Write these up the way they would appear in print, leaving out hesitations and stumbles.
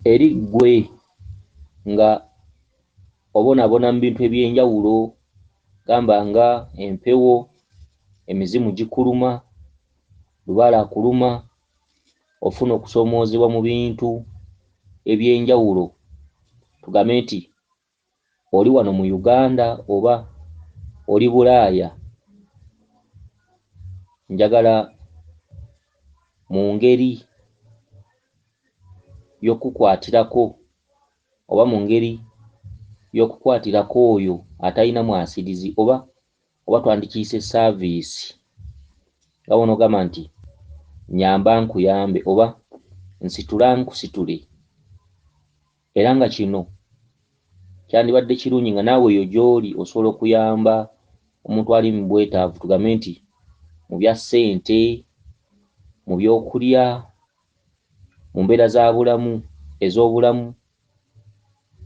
eri gwe nga obonabona mu bintu ebyenjawulo, gamba nga empewo, emizimu gikuluma, lubaala akuluma, ofuna okusoomoozebwa mu bintu ebyenjawulo, tugambe nti oli wano mu Uganda oba oli Bulaaya, njagala mu ngeri y'okukwatirako oba mu ngeri y'okukwatirako oyo atalina mwasirizi oba twandikiyise saaviisi, nga bw'onoogamba nti nyamba nkuyambe oba nsitula nkusitule, era nga kino kyandibadde kirungi nga naawe eyo gy'oli osobola okuyamba omuntu ali mu bwetaavu, tugambe nti mu bya ssente, mu byokulya, mu mbeera za bulamu ez'obulamu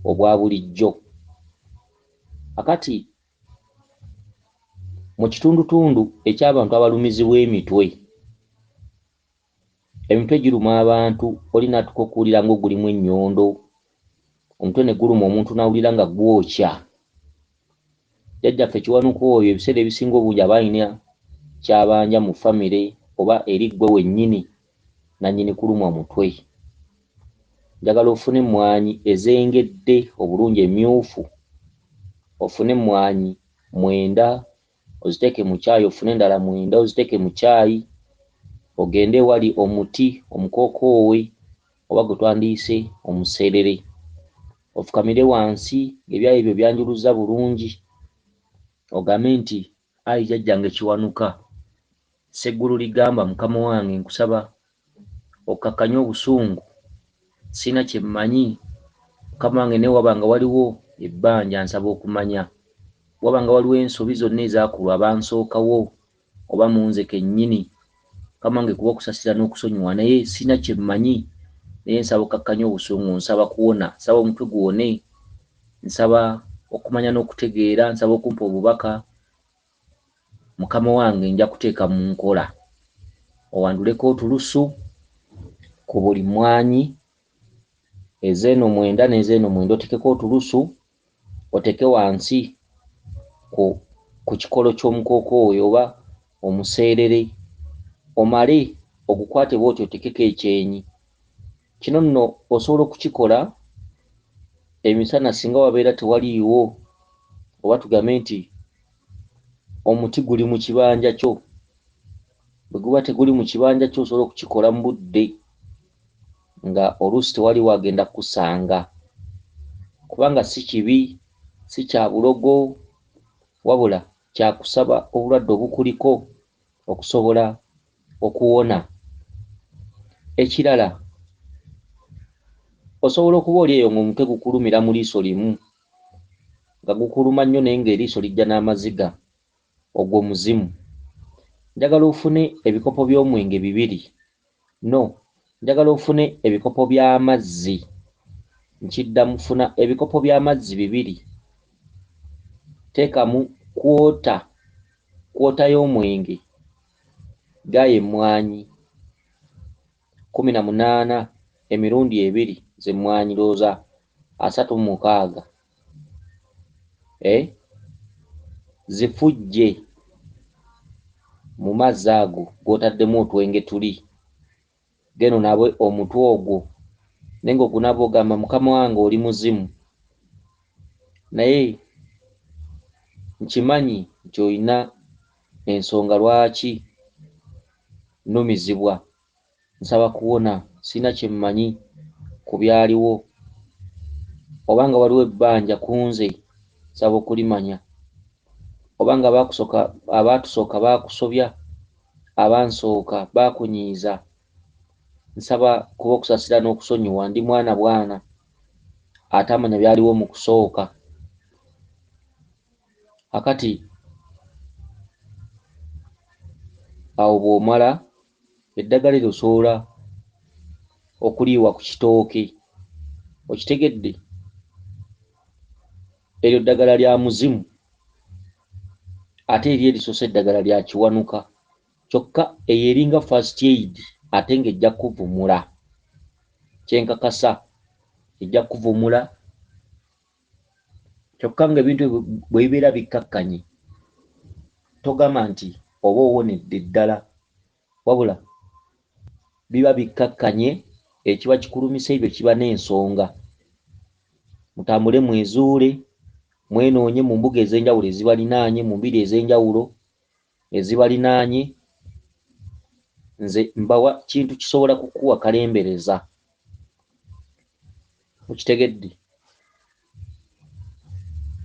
obwa bulijjo. Akati mu kitundutundu eky'abantu abalumizibwa emitwe, emitwe giruma abantu, oli n'atuuka okuwulira ng'ogulimu ennyondo, omutwe ne guluma omuntu n'awulira nga gwokya. Jjajjaffe Kiwanuka oyo ebiseera ebisinga obungi aba alina kyabanja mu famire oba eri ggwe wennyini nannyini kulumwa mutwe. Njagala ofune emmwanyi ezengedde obulungi emmyufu, ofune emmwanyi 9 oziteeke mu caayi, ofune endala 9 oziteeke mu caayi, ogende ewali omuti omukookoowe oba gwe twandiyise omuserere, ofukamire wansi ng'ebyayi ebyo byanjuluzza bulungi, ogambe nti ayi jjajjange Kiwanuka, Sseggulu ligamba mukama wange nkusaba okkakkanye obusungu, sina kye mmanyi, mukama wange naye wabanga waliwo ebbanja nsaba okumanya, wabanga waliwo ensobi zonna ezaakulwa abansookawo oba mu nze kennyini, mukama wange kuba okusasira n'okusonyiwa, naye sina kye mmanyi, naye nsaba okkakkanye obusungu, nsaba kuwona, nsaba omutwe guwone, nsaba okumanya n'okutegeera, nsaba okumpa obubaka, mukama wange nja kuteeka mu nkola, owanduleko otulusu ku buli mmwanyi ezeeno 9 n'ezeeno 9, otekeko otulusu, oteke wansi ku kikolo ky'omukookoowe oba omuseerere, omale ogukwate bw'otyo otekeko ekyenyi. Kino nno osobola okukikola emisana singa wabeera tewaliiwo, oba tugambe nti omuti guli mu kibanja kyo. Bwe guba teguli mu kibanja kyo osobola okukikola mu budde nga oluusi tewali wagenda kusanga, kubanga si kibi, si kya bulogo, wabula kyakusaba obulwadde obukuliko okusobola okuwona. Ekirala, osobola okuba oli eyo ng'omutwe gukulumira mu liiso limu, nga gukuluma nnyo naye ng'eriiso lijja n'amaziga, ogwo muzimu. Njagala ofune ebikopo by'omwenge 2, no, njagala ofune ebikopo by'amazzi, nkiddamu funa ebikopo by'amazzi 2, teekamu kwota y'omwenge, gaayo emmwanyi 18 emirundi 2 z'emmwanyi looza 36, zifujje mu mazzi ago g'otaddemu otwenge tuli, geno nabwe omutwe ogwo, naye ng'ogunaba ogamba mukama wange oli muzimu, naye nkimanyi nti olina ensonga lwaki nnumizibwa, nsaba kuwona, sina kye mmanyi ku byaliwo, obanga waliwo ebbanja ku nze nsaba okulimanya, obanga abaatusooka baakusobya, abansooka baakunyiiza, nsaba kuba okusasira n'okusonyiwa, ndi mwana bwana atamanya byaliwo mu kusooka. Akati awo bw'omala eddagala eryo osobola okuliiwa ku kitooke, okitegedde? Eryo ddagala lya muzimu, ate eri erisoose eddagala lya Kiwanuka, kyokka eyo eringa first aid ate ng'ejja kuvumula, kyenkakasa ejja kuvumula kyokka nga ebintu bwe bibeera bikkakkanye togamba nti oba owonedde ddala wabula biba bikkakkanye ekiba kikulumisa ebyo kiba n'ensonga mutambule mwezuule mwenoonye mu mbuga ez'enjawulo ezibalinaanye mu mbiri ez'enjawulo ezibalinaanye nze mbawa kintu kisobola kukuwa kalembereza mukitegedde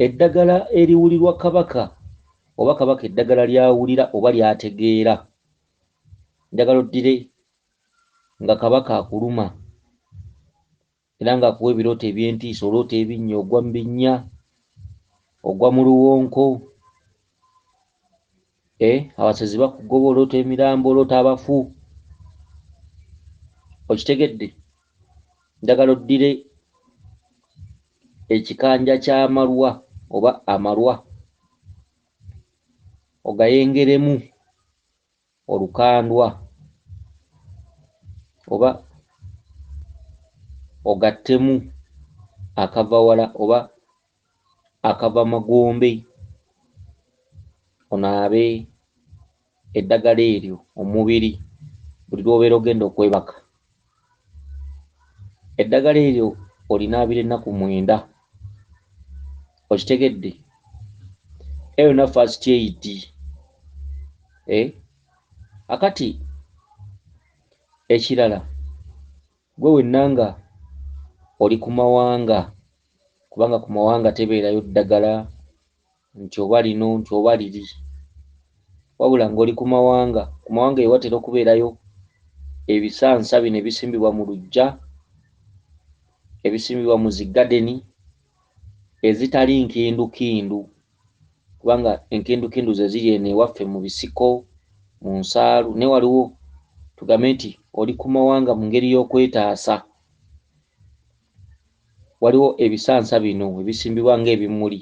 eddagala eriwulirwa kabaka oba kabaka eddagala lyawulira oba lyategeera njagala oddire nga kabaka akuluma era ng'akuwa ebirooto eby'entiisa oloota ebinnya ogwa mu binnya ogwa mu luwonko abasezi bakugoba oloota emirambo oloota abafu okitegedde njagala oddire ekikanja ky'amalwa oba amalwa ogayengeremu olukandwa oba ogattemu akava wala oba akava magombe onaabe eddagala eryo omubiri buli lw'obeera ogenda okwebaka eddagala eryo olinaabira ennaku 9 okitegedde eyo na first aid akati ekirala gwe wenna nga oli ku mawanga kubanga ku mawanga tebeerayo ddagala nti oba lino nti oba liri wabula ng'oli ku mawanga ewatera okubeerayo ebisansa bino ebisimbibwa mu luggya ebisimbibwa mu zigadeni ezitali nkindukindu kubanga enkindukindu ze ziri eno ewaffe mu bisiko mu nsaalu ne waliwo tugambe nti oli ku mawanga mu ngeri y'okwetaasa waliwo ebisansa bino ebisimbibwa ng'ebimuli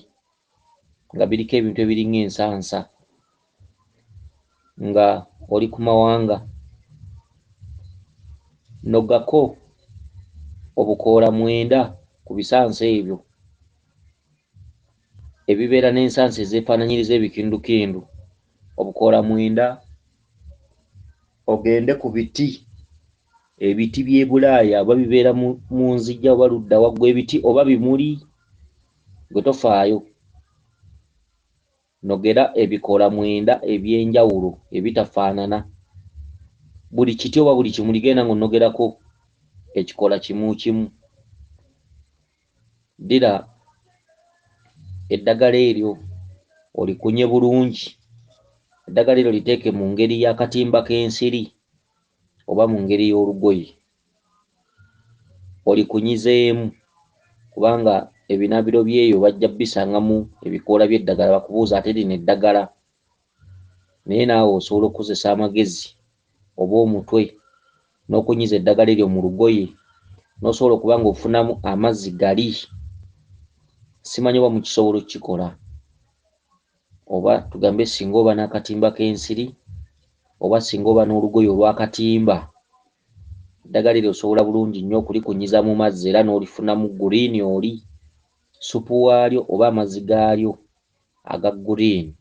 nga biriko ebintu ebiringa ensansa nga oli ku mawanga noggako obukoola 9 ku bisansa ebyo ebibeera n'ensansa ezeefaananyiriza ebikindukindu obukoola 9 ogende ku ebiti by'e Bulaaya oba bibeera mu nzijja oba ludda waggwa ebiti oba bimuli gwe tofaayo nogera ebikoola 9 eby'enjawulo ebitafaanana buli kiti oba buli kimuli genda ng'onogerako ekikoola kimu kimu ddira eddagala eryo olikunye bulungi eddagala eryo liteeke mu ngeri y'akatimba k'ensiri oba mu ngeri y'olugoye olikunyizeemu kubanga ebinabiro by'eyo bajja bisangamu ebikoola by'eddagala bakubuuza ate lino eddagala naye naawe osobola okukozesa amagezi oba omutwe n'okunyiza eddagala eryo mu lugoye n'osobola okuba nga ofunamu amazzi gali simanyi oba mukisobola okukikola oba tugambe singa oba n'akatimba k'ensiri oba singa oba n'olugoye olw'akatimba eddagala eryo osobola bulungi nnyo okulikunyiza mu mazzi era n'olifunamu guliini oli supu waalyo oba amazzi gaalyo aga guliini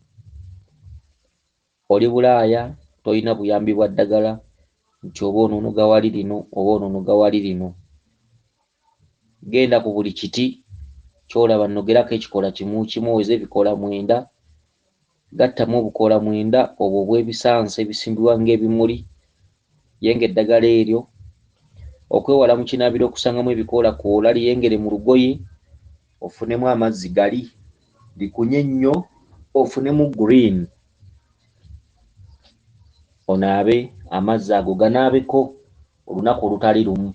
oli Bulaaya tolina buyambi bwa ddagala nti oba onoono gawali lino oba onoono gawali lino genda ku buli kiti kyolaba nogerako ekikoola kimu kimu oweze ebikoola 9 gattamu obukoola 9 obwo obw'ebisansa ebisimbibwa ng'ebimuli yenga eddagala eryo okwewala mu kinaabiro okusangamu ebikoola koola liyengere mu lugoye ofunemu amazzi gali likunye nnyo ofunemu green onaabe amazzi ago ganaabeko olunaku olutali lumu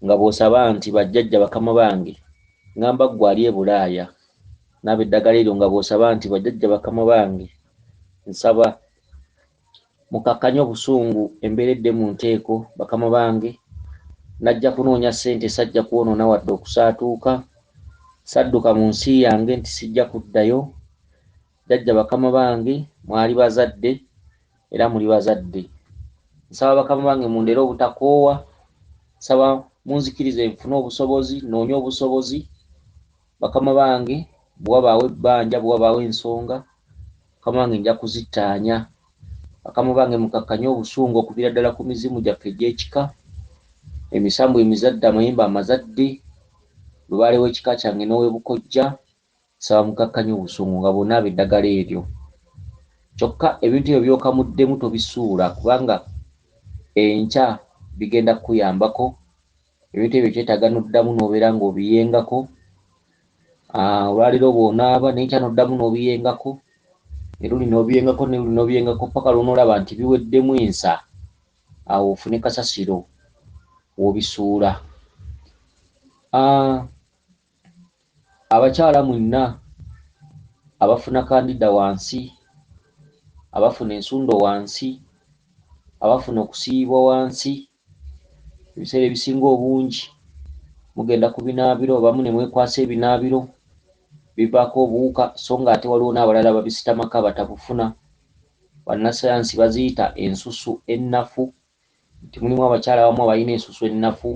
nga bw'osaba nti bajjajja bakama bange ngamba ggwe ali e Bulaaya naaba eddagala eryo nga bw'osaba nti bajjajja bakama bange nsaba mukakkanye obusungu embeeredde mu nteeko bakama bange najja kunoonya ssente sajja kwonoona wadde okusaatuuka sadduka mu nsi yange nti sijja kuddayo jjajja bakama bange mwali bazadde era muli bazadde nsaba bakama bange mundeere obutakoowa nsaba munzikirize nfune obusobozi noonya obusobozi bakama bange bwabaawo ebbanja bwabaawo ensonga bakama bange nja kuzittaanya bakama bange mukakkanye obusungu okubira ddala ku mizimu gyaffe egy'ekika emisambu emizadde amayembe amazadde lubaale w'ekika kyange n'owebukojja saba mukakkanye obusungu nga bonna ab'eddagala eryo kyokka ebintu ebyo by'okamuddemu tobisuula kubanga enkya bigenda kukuyambako ebintu ebyo kyetaaga n'oddamu n'obeera ng'obiyengako olwaleero bw'onaaba n'enkya n'oddamu n'obiyengako eruli n'obiyengako neruli n'obiyengako paka lw'onoolaba nti biweddemu ensa awo ofune kasasiro w'obisuula. Abakyala mwenna abafuna kandida wansi abafuna ensundo wansi abafuna okusiibwa wansi ebiseera ebisinga obungi mugenda ku binaabiro abamu ne mwekwasa ebinaabiro bivaako obuwuka so nga ate waliwo n'abalala babisitamako batabufuna bannasayansi baziyita ensusu ennafu nti mulimu abakyala abamu abalina ensusu ennafu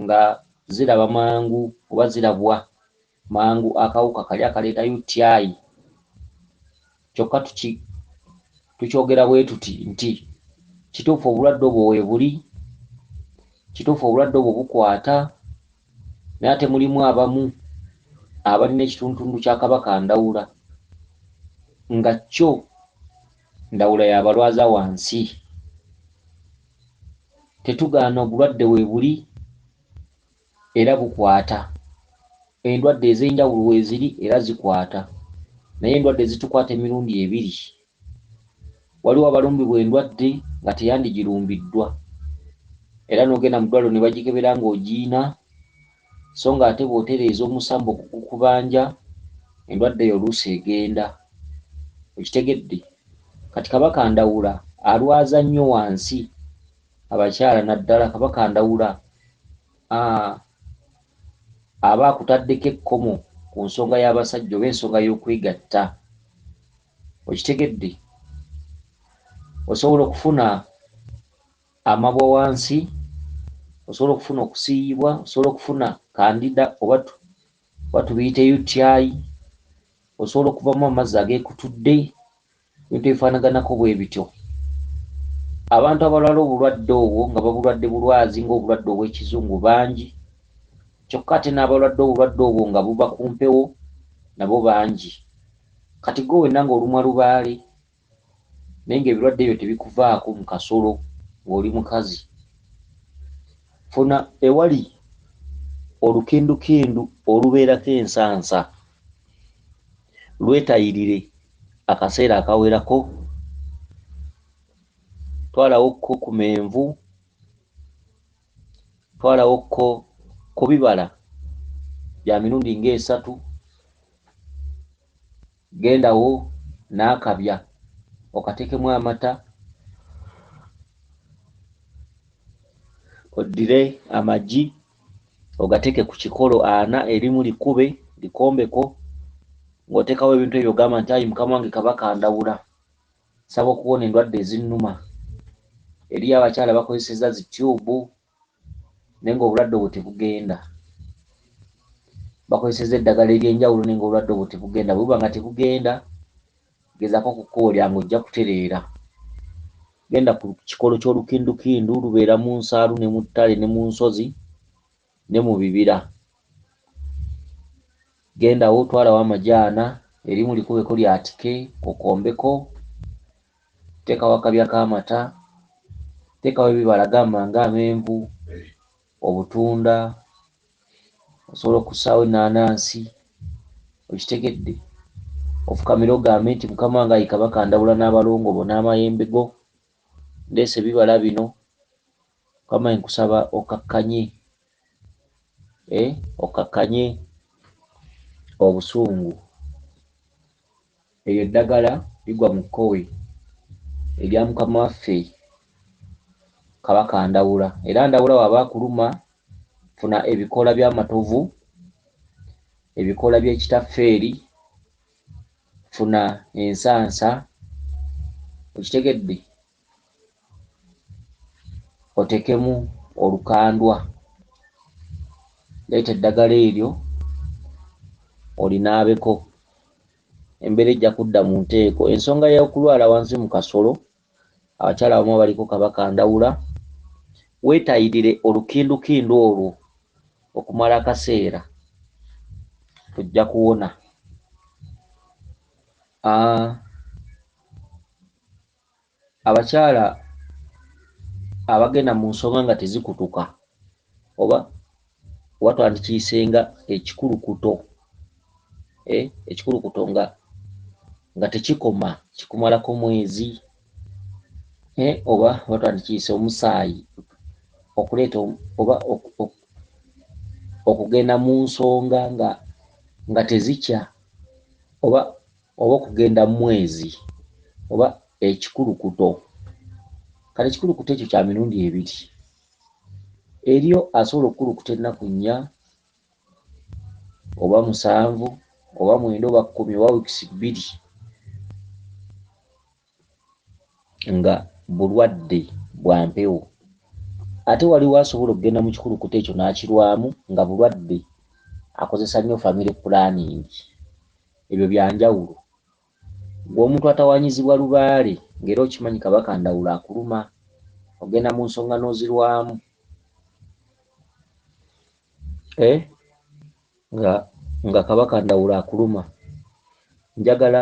nga ziraba mangu oba zirabwa mangu akawuka kali akaleeta UTI kyokka tukyogera bwe tuti nti kituufu obulwadde obwo weebuli kituufu obulwadde obwo bukwata naye ate mulimu abamu abalina ekitundutundu kya kabakandawula nga kyo ndawula y'abalwaza wansi tetugaana obulwadde weebuli era bukwata endwadde ez'enjawulo weeziri era zikwata naye endwadde zitukwata emirundi ebiri waliwo abalumbibwa endwadde nga teyandigirumbiddwa era n'ogenda mu ddwaliro ne bagikebera ng'ogiina so nga ate bw'otereeza omusambo okukubanja endwadde eyo oluusi egenda okitegedde kati kabakandawula alwaza nnyo wansi abakyala naddala kabakandawula aba akutaddeko ekkomo ku nsonga y'abasajja oba ensonga y'okwegatta okitegedde osobola okufuna amabwa wansi osobola okufuna okusiiyibwa osobola okufuna kandida oba tubiyite UTI osobola okuvamu amazzi ageekutudde ebintu ebifaanaganako bwe bityo abantu abalwala obulwadde obwo nga babulwadde bulwazi ng'obulwadde obw'ekizungu bangi kyokka ate n'abalwadde obulwadde obwo nga buva ku mpewo nabo bangi kati gwe wenna ng'olumwa lubaale naye ng'ebirwadde ebyo tebikuvaako mu kasolo ng'oli mukazi funa ewali olukindukindu olubeerako ensansa lwetayirire akaseera akawerako twalawokko ku menvu twalawokko ku bibala bya mirundi ng'esatu gendawo n'akabya okateekemu amata oddire amagi ogateeke ku kikolo 4 erimu likube likombeko ng'oteekawo ebintu ebyo ogamba nti ayi mukama wange kabakandawula saba okuwona endwadde ezinnuma eriyo abakyala bakozeseza zityubu naye ng'obulwadde obwo tebugenda bakozeseza eddagala ery'enjawulo naye ng'obulwadde obwo tebugenda bwe buba nga tebugenda gezaako kukoolya ng'ojja kutereera genda ku kikolo ky'olukindukindu lubeera mu nsaalu ne mu ttale ne mu nsozi ne mu bibira gendawo twalawo amajaana erimu likubeko lyatike okombeko teekawo akabya k'amata teekawo ebibala gamba ng'amenvu obutunda osobola okussaawo ennaanansi okitegedde ofukamire ogambe nti mukama wange ayi kabakandawula n'abalongo bo n'amayembe go ndeese ebibala bino mukama nkusaba okakkanye obusungu eryo eddagala ligwa mu kkowe erya mukama waffe kabakandawula era ndawula waba akuluma funa ebikoola by'amatovu ebikoola by'ekitaffeeri funa ensansa okitegedde otekemu olukandwa leeta eddagala eryo olinaabeko, embeera ejja kudda mu nteeko. Ensonga y'okulwala wansi mu kasolo, abakyala abamu baliko kabakandawula, weetayirire olukindukindu olwo okumala akaseera, ojja kuwona. Abakyala abagenda mu nsonga nga tezikutuka oba twandikiyisenga ekikulukuto, ekikulukuto nga tekikoma, kikumalako mwezi, oba twandikiyise omusaayi, okuleeta oba okugenda mu nsonga nga tezikya, oba okugenda mu mwezi, oba ekikulukuto. Kale ekikulukuto ekyo kya mirundi ebiri. Eriyo asobola okukulukuta ennaku 4 oba 7 oba 9 oba 10 oba wiikisi 2 nga bulwadde bwa mpewo. Ate waliwo asobola okugenda mu kikulukuto ekyo n'akirwamu nga bulwadde, akozesa nnyo family planning. Ebyo bya njawulo. Gw'omuntu atawanyizibwa lubaale ng'era okimanyi kabakandawula akuluma, ogenda mu nsonga n'ozirwamu, nga kabakandawula akuluma, njagala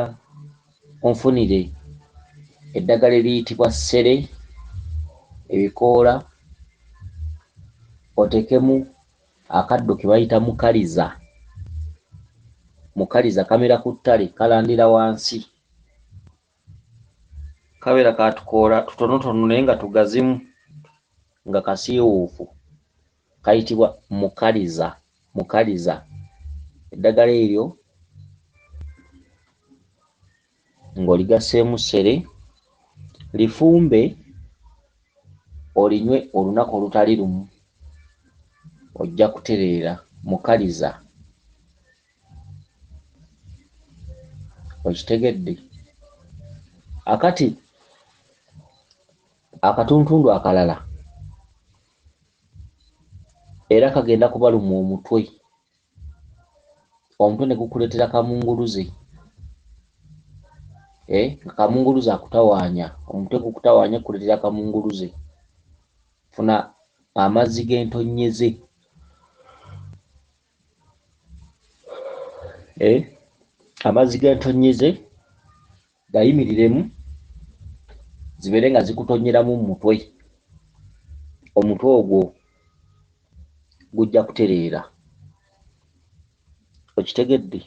onfunire eddagala eriyitibwa ssere, ebikoola, otekemu akaddo ke bayita mukaliza. Mukaliza kamera ku ttale, kalandira wansi, kabeera katukoola tutonotono naye nga tugazimu, nga kasiiwuufu, kayitibwa mukaliza. Mukaliza eddagala eryo ng'oligaseemu ssere, lifumbe olinywe olunaku olutali lumu, ojja kutereera. Mukaliza, okitegedde? Akati akatuntundu akalala era kagenda kubaluma omutwe, omutwe ne gukuleetera kamunguluze, kamunguluze akutawaanya, omutwe gukutawaanya kuleetera kamunguluze. Funa amazzi g'entonnyeze, amazzi g'entonnyeze gayimiriremu, zibeere nga zikutonnyeramu mu mutwe, omutwe ogwo gujja kutereera. Okitegedde?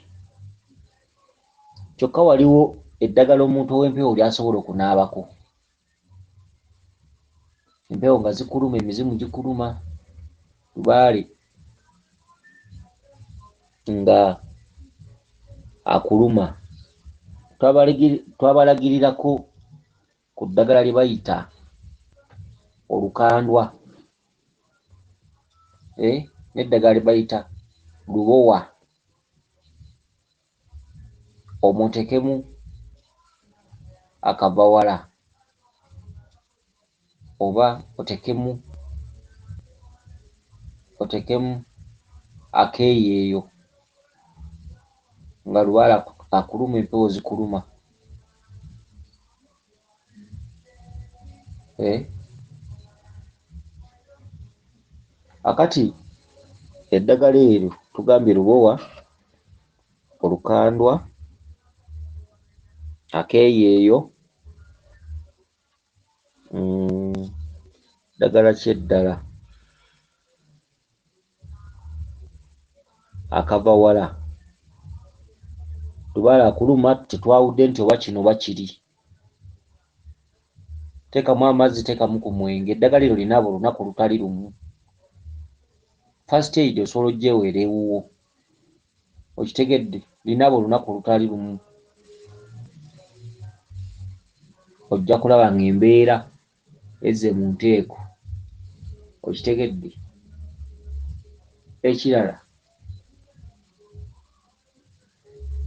Kyokka waliwo eddagala omuntu ow'empewo ly'asobola okunaabako. Empewo nga zikuluma, emizimu gikuluma, lubaale nga akuluma, twabalagirirako ku ddagala lye bayita olukandwa, n'eddagala lye bayita lubowa. Omutekemu akavawala oba otekemu akeeyeeyo, nga lubaale akuluma, empewo zikuluma. Akati eddagala eryo tugambye lubowa, olukandwa, akeeyeeyo, ddagala ki eddala, akavawala. Lubaale akuluma, tetwawudde nti oba kino oba kiri. Teekamu amazzi, teekamu ku mwenge. Eddagala eryo linaaba olunaku olutali lumu. First aid osobola ogyeweera ewuwo. Okitegedde? Linaaba olunaku olutali lumu. Ojja kulaba ng'embeera ezze mu nteeko. Okitegedde? Ekirala,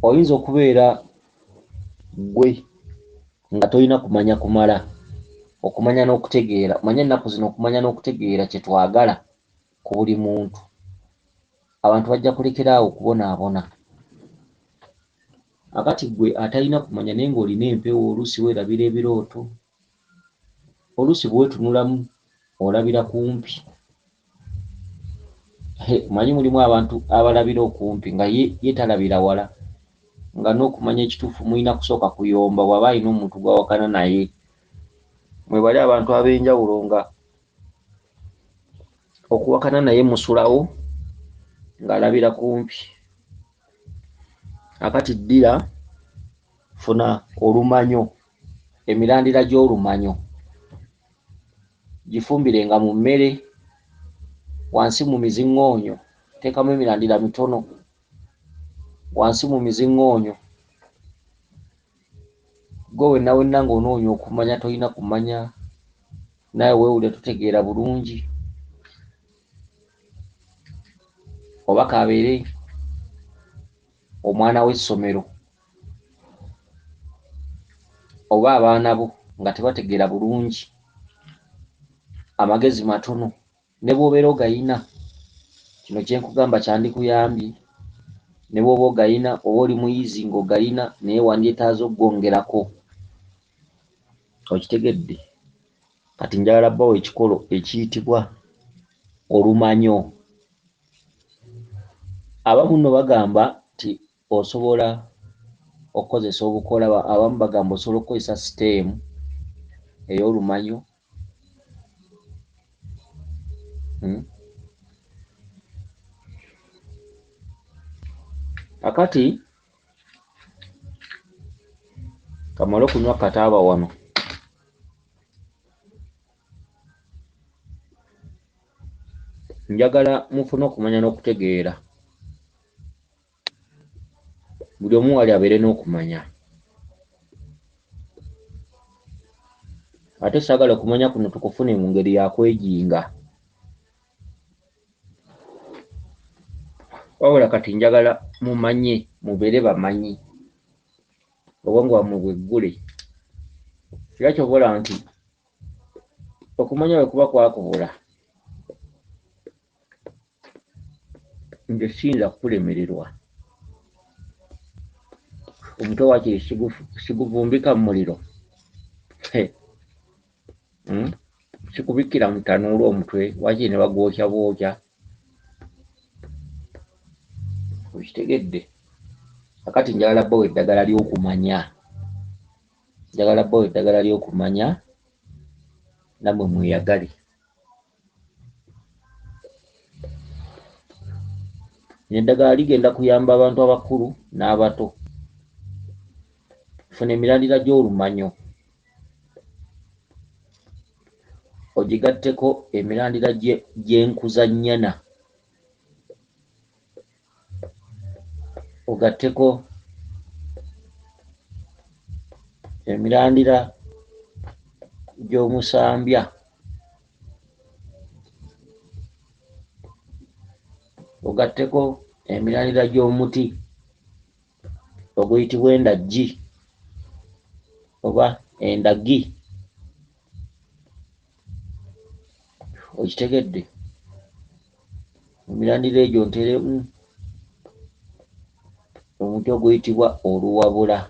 oyinza okubeera gwe nga tolina kumanya kumala, okumanya n'okutegeera. Omanye ennaku zino okumanya n'okutegeera kye twagala ku buli muntu. abantu bajja kulekeraawo okubonaabona. Akati gwe atalina kumanya naye ng'olina empewo, oluusi weerabira ebirooto, oluusi bwetunulamu olabira kumpi. Manyi mulimu abantu abalabira okumpi nga ye talabira wala, nga n'okumanya ekituufu mulina kusooka kuyomba bw'aba alina omuntu gw'awakana naye. Mwe bali abantu ab'enjawulo nga okuwakana naye musulawo ng'alabira kumpi. Akati ddira funa olumanyo, emirandira gy'olumanyo gifumbirenga mu mmere, wansi mu miziŋŋoonyo teekamu emirandira mitono, wansi mu miziŋŋoonyo. Gwe wenna wenna ng'onoonya okumanya tolina kumanya, naye weewule totegeera bulungi, oba kaabeere omwana w'essomero oba abaana bo nga tebategeera bulungi, amagezi matono, ne bw'obeera ogayina, kino kye nkugamba kyandikuyambye. Ne bw'oba ogayina, oba oli muyizi ng'ogayina naye wandyetaaza okgongerako. Okitegedde? Kati njagala bbawo ekikolo ekiyitibwa olumanyo. Abamu nno bagamba nti osobola okukozesa obukola, abamu bagamba osobola okukozesa siteemu ey'olumanyo. Akati kamale okunywa kataaba wano. Njagala mufune okumanya n'okutegeera, buli omu wali abeere n'okumanya. Ate saagala okumanya kuno tukufune mu ngeri ya kwejinga, wabula kati njagala mumanye, mubeere bamanyi, obwongo bwammwe bweggule. Era ky'obola nti okumanya bwe kuba kwakubula, nze siyinza kukulemererwa. Omutwe waakiri siguvumbika mu muliro, sikubikkira mu ttanuulu omutwe waakiri ne bagwokya bwokya. Okitegedde? Akati njagala bbawo eddagala ly'okumanya, njagala bbawo eddagala ly'okumanya, nammwe mweyagale. Eddagala ligenda kuyamba abantu abakulu n'abato. Funa emirandira gy'olumanyo, ogigatteko emirandira gy'enkuzannyana, ogatteko emirandira gy'omusambya, ogatteko emirandira gy'omuti oguyitibwa endaggi oba endagi. Okitegedde? Emirandira egyo nteremu omuti oguyitibwa oluwabula.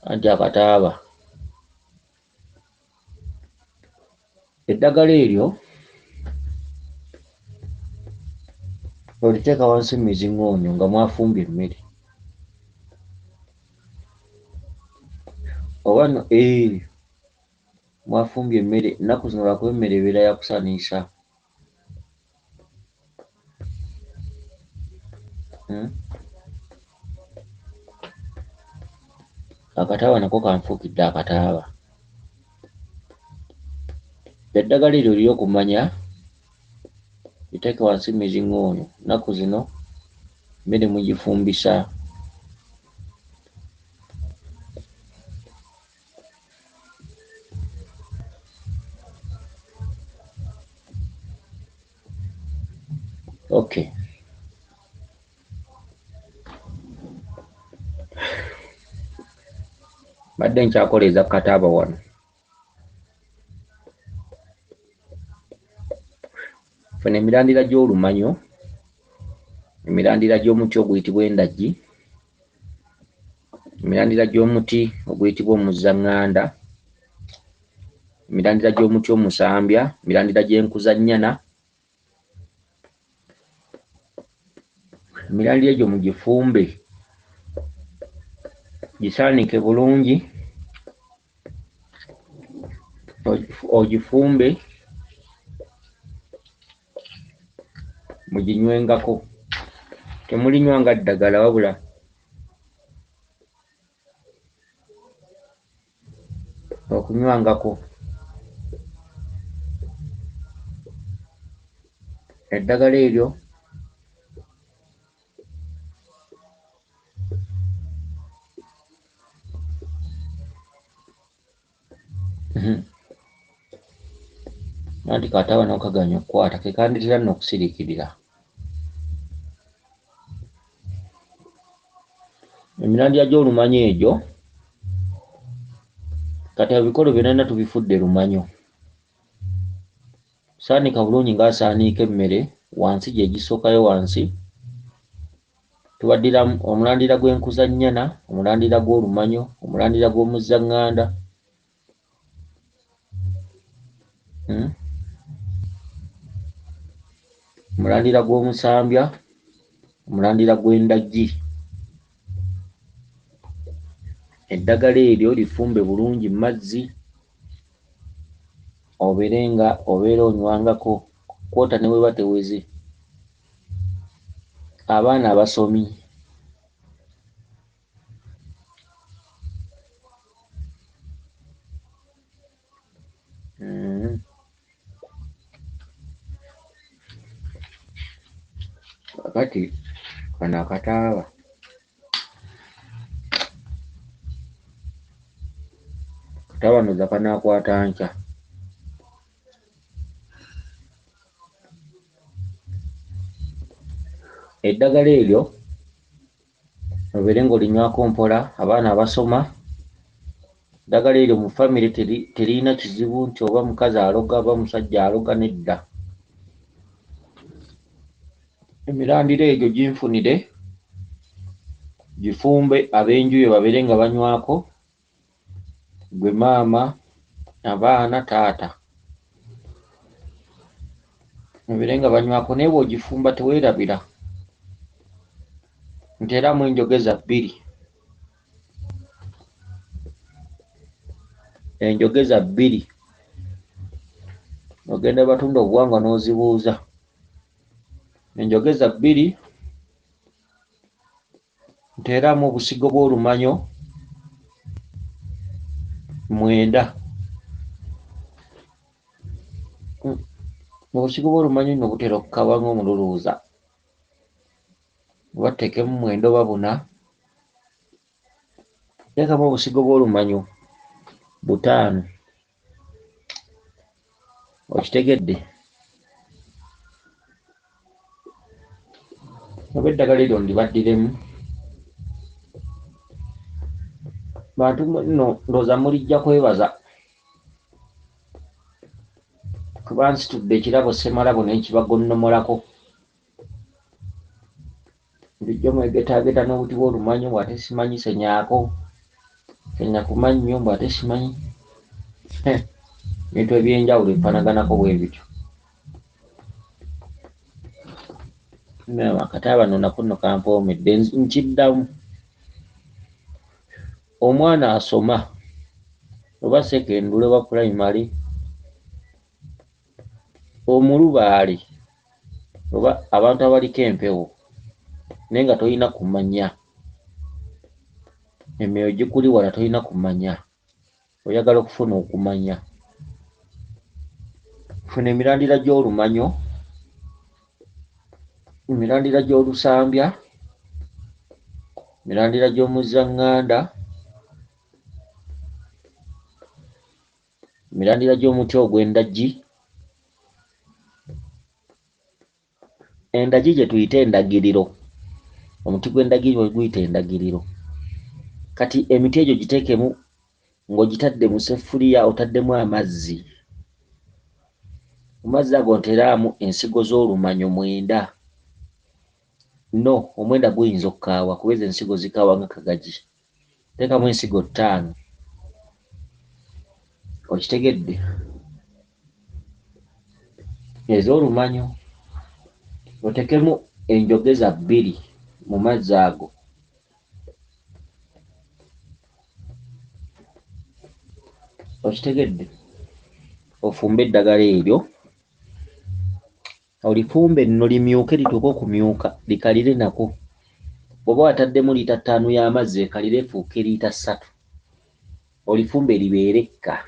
Anti akataaba eddagala eryo oliteeka wansi mu miziŋŋoonyo nga mwafumbye emmere, oba mwafumbye emmere. Ennaku zino lwakuba emmere ebeera ya kusaniisa. Akataaba nako kanfuukidde akataaba. Eddagala eryo ly'okumanya liteeke wansi mu miziŋŋoonyo. Ennaku zino emmere mugifumbisa. Okay. badde nkyakoleza Kataaba wano. Funa emirandira gy'olumanyo, emirandira gy'omuti oguyitibwa endagi, emirandira gy'omuti oguyitibwa omuzzaŋŋanda, emirandira gy'omuti omusambya, emirandira gy'enkuzannyana. Emirandira egyo mugifumbe, gisaanike bulungi, ogifumbe muginywengako. Temulinywanga ddagala wabula okunywangako. Eddagala eryo anti Kataaba n'okaganya okukwata ke kanditera nno okusiriikirira. Emirandira gy'olumanyo egyo kati ebikolo byonna tubifudde lumanyo. Saanika bulungi ng'asaaniika emmere wansi gye gisookayo wansi. Tubaddiramu omulandira gw'enkuzannyana, omulandira gw'olumanyo, omulandira gw'omuzzaŋŋanda, omulandira gw'omusambya, omulandira gw'endagi. Eddagala eryo lifumbe bulungi mu mazzi, obeera onywangako kwota ne bweba teweze. Abaana abasomi kakati kano Akataaba nnoza kanaakwata nkya. Eddagala eryo obeere ng'olinywako mpola, abaana abasoma. Eddagala eryo mu famire teriyina kizibu nti oba mukazi aloga oba musajja aloga, nedda. Emirandira egyo ginfunire, gifumbe ab'enju yo babeere nga banywako, gwe maama, abaana, taata babeere nga banywako. Naye bw'ogifumba teweerabira, nteeramu enjogeza 2. Enjogeza 2 ogenda batunda obuwangwa n'ozibuuza. Enjogeza 2 nteeramu obusigo bw'olumanyo 9. Obusigo bw'olumanyo nno butera okukaba ng'omululuuza. Oba tuteekemu 9 oba 4. Teekamu obusigo bw'olumanyo 5. Okitegedde? Oba eddagala eryo ndibaddiremu. Bantu nno ndowooza mulijja kwebaza kuba nsitudde ekirabo ssemalabo naye kibagonnomolako. Bulijjo mwegetaageta n'obuti bw'olumanyo bw'ate simanyi senyaako, senyakumannyo bw'ate simanyi. Ebintu eby'enjawulo ebifaanaganako bwe bityo. Akataaba nno nako nno kampoomedde, nkiddamu. Omwana asoma oba sekendule oba pulayimale, omulubaale oba abantu abaliko empewo naye nga tolina kumanya, emyoyo gikuli wala tolina kumanya, oyagala okufuna okumanya. Funa emirandira gy'olumanyo, emirandira gy'olusambya, emirandira gy'omuzzaŋŋanda, emirandira gy'omuti ogw'endagi. Endagi gye tuyita endagiriro, omuti gw'endagiriro guyita endagiriro. Kati emiti egyo giteekemu ng'ogitadde mu seffuliya otaddemu amazzi. Mu mazzi ago nteeramu ensigo z'olumanyo 9. No, omwenda guyinza okukaawa kuba ezo ensigo zikaawa nga kagagi. Teekamu ensigo 5. Okitegedde? Ez'olumanyo. Oteekemu enjogeza 2 mu mazzi ago. Okitegedde? Ofumbe eddagala eryo, olifumbe nno limyuke lituuke okumyuka likalire nako. Bw'oba wataddemu liita 5 y'amazzi ekalire efuuke liita 3. Olifumbe libeere ekka.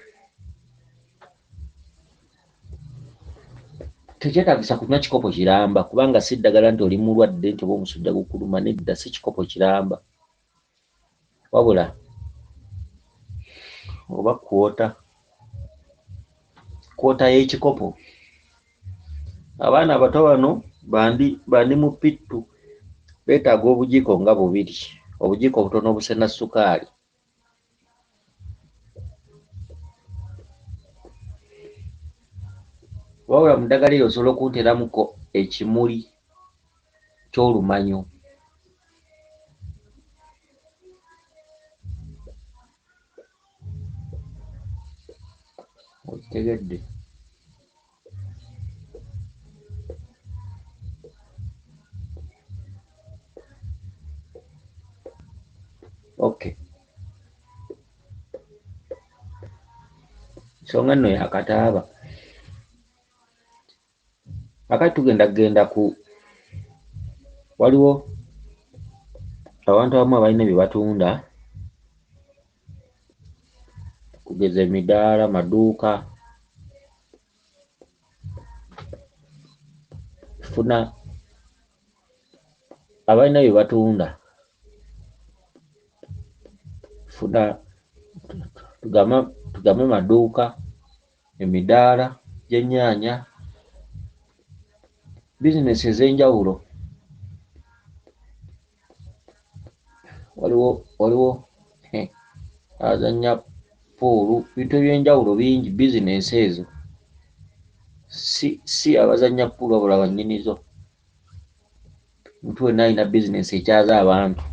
Tekyetaagisa kunywa kikopo kiramba kubanga si ddagala nti oli mulwadde nti oba omusujja gukuluma, nedda, si kikopo kiramba. Wabula oba kwota y'ekikopo. Abaana abato bano bandi mu pittu beetaaga obujiiko nga 2, obujiiko obutono obusena sukaali. Wabula mu ddagala eryo osobola okunteramuko ekimuli ky'olumanyo. Okitegedde? Okay. Ensonga nno yakataaba. Akati tugenda waliwo abantu abamu abalina bye batunda, kugeza emidaala, maduuka. Funa abalina bye batunda, tugambe maduuka, emidaala gy'ennyaanya, bizinesi ez'enjawulo. Waliwo azannya poolu, bintu eby'enjawulo bingi bizinesi ezo. Si abazannya poolu wabula bannyinizo. Omuntu wenna alina bizinesi ekyaza abantu.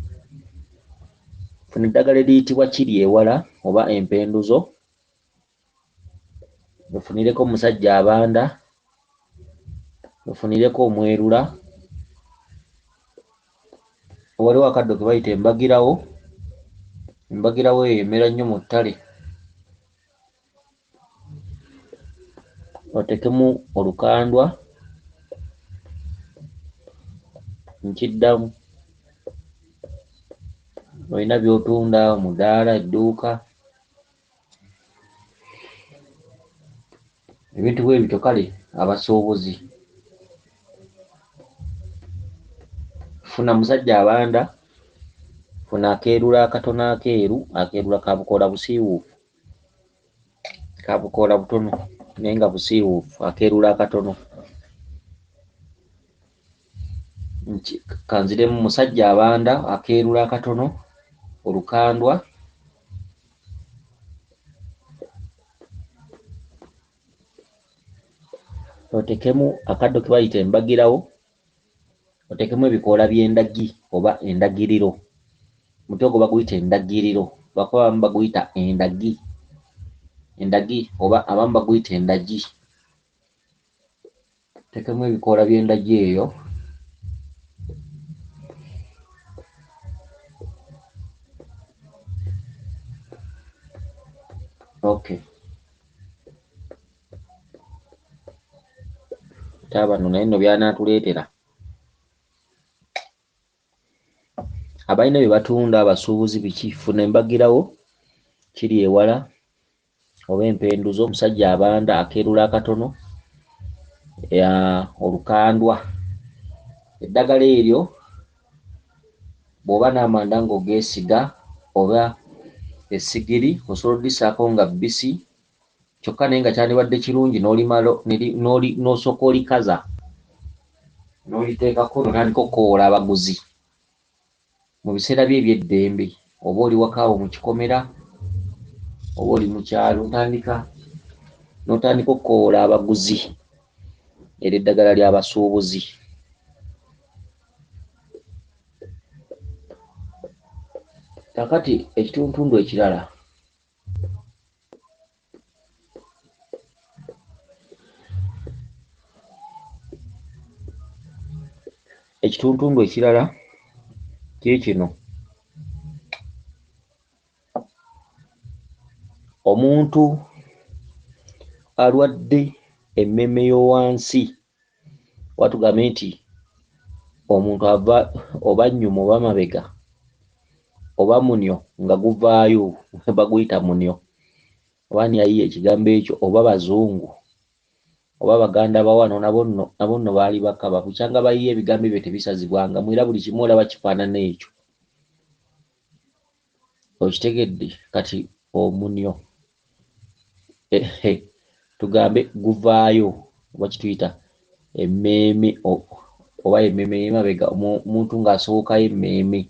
Funa eddagala eriyitibwa kiri ewala oba empenduzo, ofunireko omusajja abanda, ofunireko omwerula. Waliwo akaddo ke bayita embagirawo. Embagirawo eyo emera nnyo mu ttale. Oteekemu olukandwa, nkiddamu. Olina by'otunda, omudaala, edduuka, ebintu bwe bityo. Kale abasuubuzi, funa musajja abanda, funa akeerula akatono akeeru, akeerula ka bukoola busiiwuufu, ka bukoola butono naye nga busiiwuufu, akeerula akatono. Kanziremu musajja abanda, akeerula akatono, olukandwa, oteekemu akaddo ke bayita embagirawo, oteekemu ebikoola by'endagi oba endagiriro. Omuti ogwo baguyita endagiriro, lwakuba abamu baguyita endagi oba abamu baguyita endagi. Oteekemu ebikoola by'endagi eyo. Okay. Bano naye nno byanaatuleetera. Abalina bye batunda abasuubuzi biki? Funa embagirawo, kiri ewala oba empenduzo, omusajja abanda, akeerula akatono, olukandwa. Eddagala eryo bw'oba n'amanda ng'ogeesiga oba essigiri osobola oddisaako nga bbisi, kyokka naye nga kyandibadde kirungi n'osooka olikaza n'oliteekako n'otandika okukoowola abaguzi mu biseera bye eby'eddembe, oba oli wakaawo mu kikomera oba oli mu kyalo n'otandika okukoola abaguzi era eddagala ly'abasuubuzi. Kakati ekituntundu ekirala kiri kino: omuntu alwadde emmeeme y'owansi, oba tugambe nti omuntu ava oba nnyuma oba mabega oba munyo nga guvaayo, baguyita munyo, oba ani ayiye ekigambo ekyo, oba bazungu oba baganda ba wano nabo nno baali bakaba bukyanga bayiye ebigambo ebyo tebisazibwanga, mwera buli kimu olaba kifaanana ekyo. Okitegedde? Kati omunyo tugambe guvaayo oba kituyita emmeeme oba emmeeme y'emabega, omuntu ng'asowokayo emmeeme.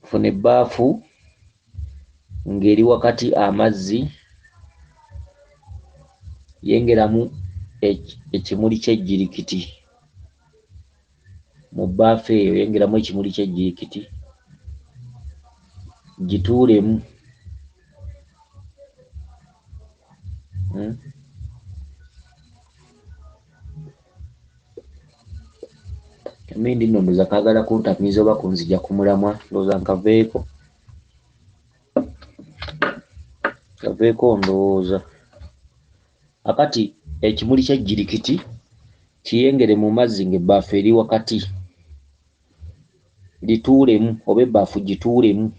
Funa ebbaafu ng'eri wakati amazzi, yengeramu ekimuli ky'ejjirikiti. Mu bbaafu eyo yengeramu ekimuli ky'ejjirikiti, gituulemu. Emindi nno ndowooza kaagala kuntamiiza oba kunzija ku mulamwa, ndowooza nkaveeko ndowooza. Akati ekimuli ky'ejjirikiti kiyengere mu mazzi ng'ebbaafu eri wakati, lituulemu oba ebbaafu gituulemu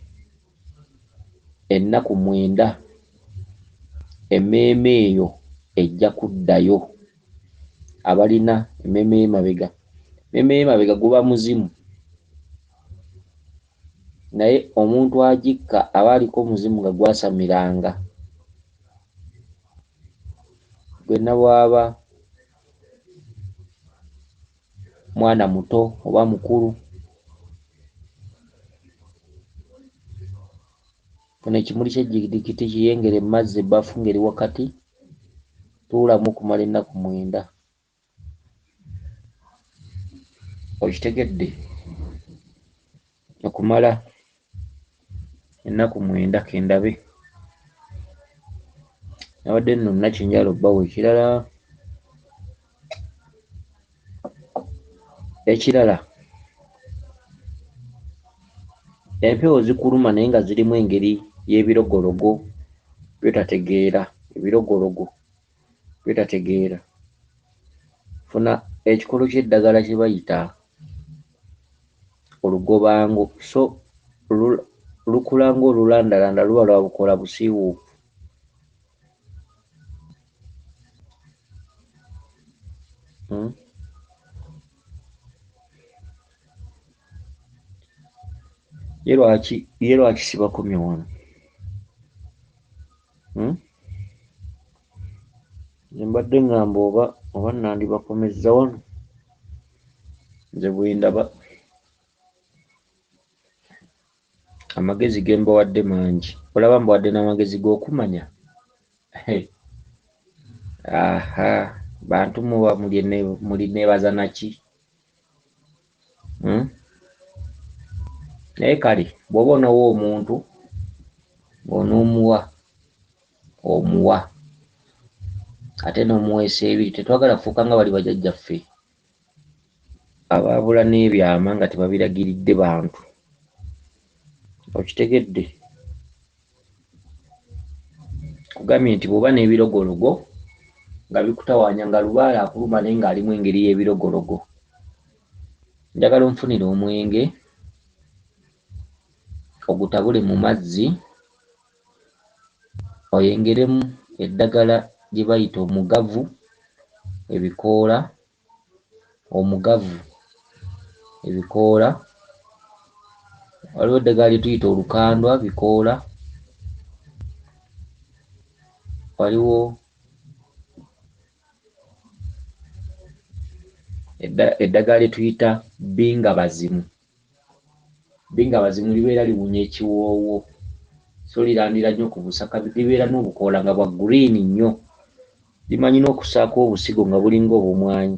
ennaku 9, emmeeme eyo ejja kuddayo. Abalina emmeeme y'emabega, emmeeme y'emabega guba muzimu, naye omuntu agikka aba aliko omuzimu nga gwasamiranga. Gwenna bw'aba mwana muto oba mukulu, funa ekimuli ky'ejjirikiti kiyengere mu mazzi, ebbaafu ng'eri wakati, tuulamu okumala ennaku 9. Okitegedde? Okumala ennaku 9 kendabe. Nabadde nno nakinjala obbawo ekirala, empewo zikuluma naye nga zirimu engeri y'ebirogologo by'otategeera. Funa ekikolo ky'eddagala kye bayita olugobango, so lukula ng'olulandalanda, luba lwa bukoola busiiwuufu. Ye lwaki sibakomye wano? Nze mbadde ngamba oba nandibakomezza wano, nze bwe ndaba amagezi ge mbawadde mangi. Olaba mbawadde n'amagezi g'okumanya. Bantu muba muli neebaza naki? Naye kale bw'oba onowa omuntu ng'onoomuwa omuwa ate n'omuweesa ebiri, tetwagala kufuuka nga bali bajjajjaffe abaabula n'ebyama nga tebabiragiridde bantu. Okitegedde? Kugambye nti bw'oba n'ebirogologo nga bikutawaanya, nga lubaale akuluma naye ng'alimu engeri y'ebirogologo, njagala onfunire omwenge ogutabule mu mazzi, oyengeremu eddagala lye bayita omugavu, ebikoola, waliwo eddagala lye tuyita olukandwa, bikoola, waliwo eddagala lye tuyita bbingabazimu. Bbingabazimu libeera liwunya ekiwoowo, so lirandira nnyo ku busaka, libeera n'obukoola nga bwa green nnyo, limanyi n'okusaako obusigo nga bulinga obumwanyi.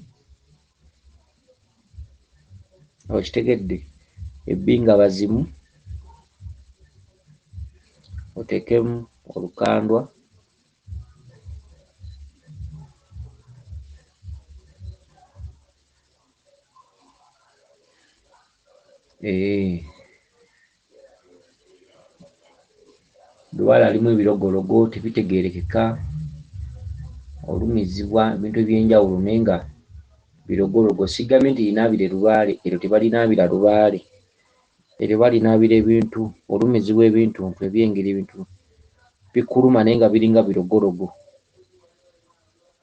Okitegedde? Ebbinga bazimu oteekemu olukandwa, Lubaale alimu ebirogologo tebitegeerekeka, olumizibwa ebintu eby'enjawulo naye nga birogologo. Sigambye nti linaabire Lubaale, eryo tebalinaabira Lubaale, eryo balinaabira ebintu, olumizibwa ebintu eby'engeri ebintu bikuluma naye nga biringa birogologo.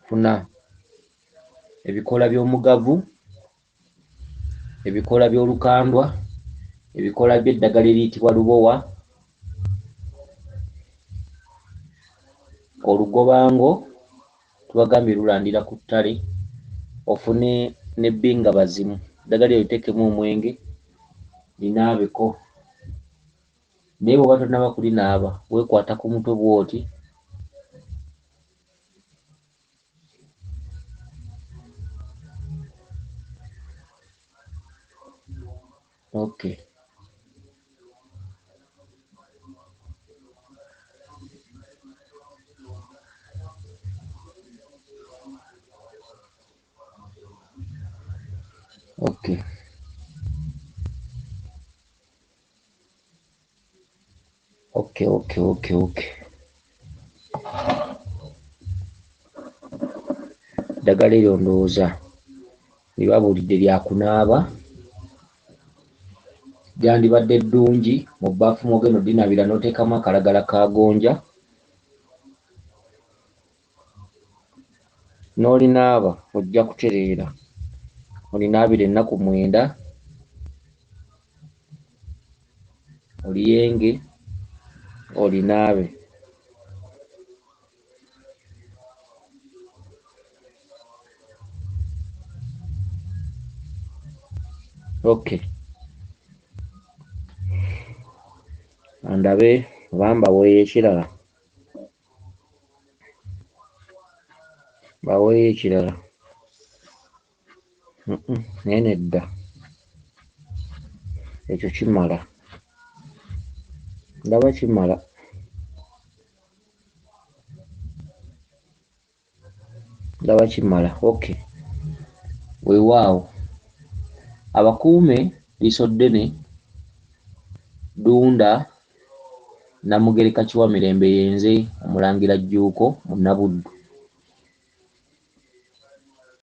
Funa ebikoola by'omugavu, ebikoola by'olukandwa, ebikoola by'eddagala eriyitibwa lubowa, olugobango tubagambye lulandira ku ttale, ofune n'ebbinga bazimu, eddagala eryo liteekemu omwenge linaabeko. Naye bw'oba tonnaba kulinaaba weekwata ku mutwe bw'oti, okay. Okay. Eddagala eryo ndowooza libabuulidde lya kunaaba, lyandibadde ddungi mu bbaafu mw'ogenda oddinaabira n'oteekamu akalagala ka gonja, n'olinaaba ojja kutereera, olinaabira ennaku 9, oliyenge olinaabe. Okay. Andabe oba mbaweeyo ekirala. Baweeyo ekirala. Naye nedda. Ekyo kimala. Ndaba kimala. Ndaba kimala. Okay. Weewaawo. Abakuume Liiso Ddene, Ddunda, Namugereka Kiwamirembe yenze Omulangira Jjuuko mu Nabuddu.